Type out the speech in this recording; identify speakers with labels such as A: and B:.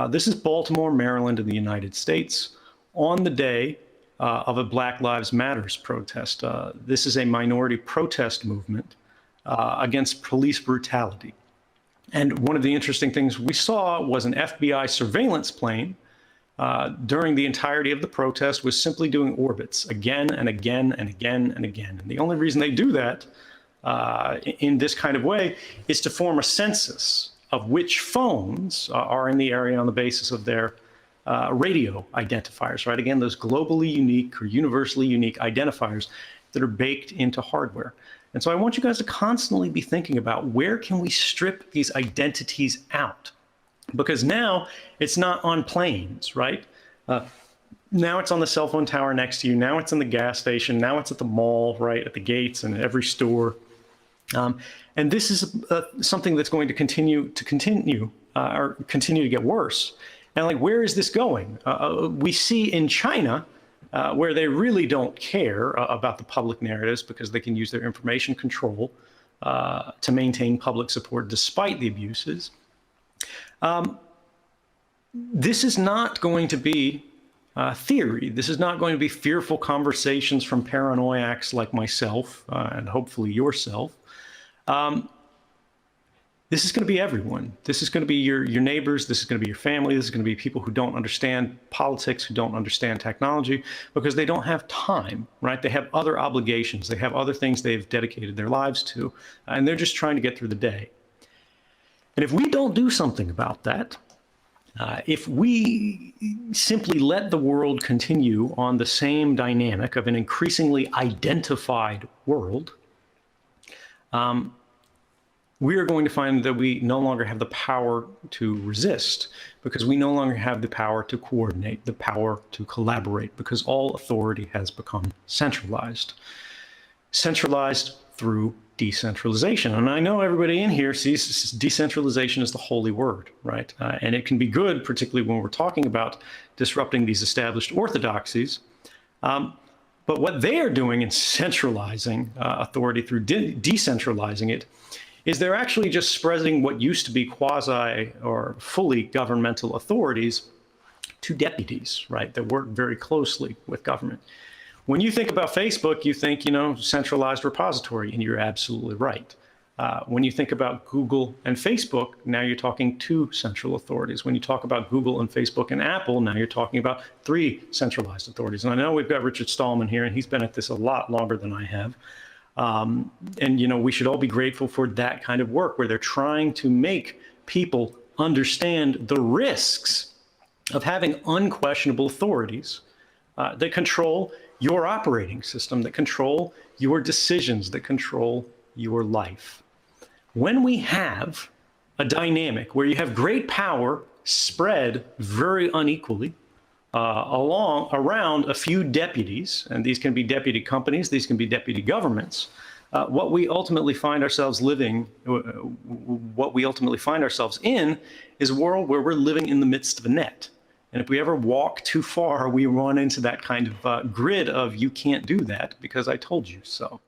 A: This is Baltimore, Maryland in the United States on the day of a Black Lives Matters protest. This is a minority protest movement against police brutality. And one of the interesting things we saw was an FBI surveillance plane during the entirety of the protest was simply doing orbits again and again and again and again. And the only reason they do that in this kind of way is to form a census of which phones are in the area on the basis of their radio identifiers, right? Again, those globally unique or universally unique identifiers that are baked into hardware. And so I want you guys to constantly be thinking about where can we strip these identities out? Because now it's not on planes, right? Now it's on the cell phone tower next to you. Now it's in the gas station. Now it's at the mall, right? At the gates and at every store. And this is something that's going to continue to get worse. And like, where is this going? We see in China, where they really don't care about the public narratives because they can use their information control to maintain public support despite the abuses. This is not going to be theory. This is not going to be fearful conversations from paranoiacs like myself and hopefully yourself. This is going to be everyone. This is going to be your neighbors. This is going to be your family. This is going to be people who don't understand politics, who don't understand technology, because they don't have time, right? They have other obligations. They have other things they've dedicated their lives to, and they're just trying to get through the day. And if we don't do something about that, if we simply let the world continue on the same dynamic of an increasingly identified world, we are going to find that we no longer have the power to resist, because we no longer have the power to coordinate, the power to collaborate, because all authority has become centralized. Centralized through decentralization. And I know everybody in here sees decentralization as the holy word, right? And it can be good, particularly when we're talking about disrupting these established orthodoxies. But what they are doing in centralizing authority through decentralizing it is they're actually just spreading what used to be quasi or fully governmental authorities to deputies, right, that work very closely with government. When you think about Facebook, you think, centralized repository, and you're absolutely right. When you think about Google and Facebook, now you're talking two central authorities. When you talk about Google and Facebook and Apple, now you're talking about three centralized authorities. And I know we've got Richard Stallman here, and he's been at this a lot longer than I have. And, we should all be grateful for that kind of work where they're trying to make people understand the risks of having unquestionable authorities that control your operating system, that control your decisions, that control your life. When we have a dynamic where you have great power spread very unequally around a few deputies, and these can be deputy companies, these can be deputy governments, what we ultimately find ourselves in is a world where we're living in the midst of a net. And if we ever walk too far, we run into that kind of grid of you can't do that because I told you so.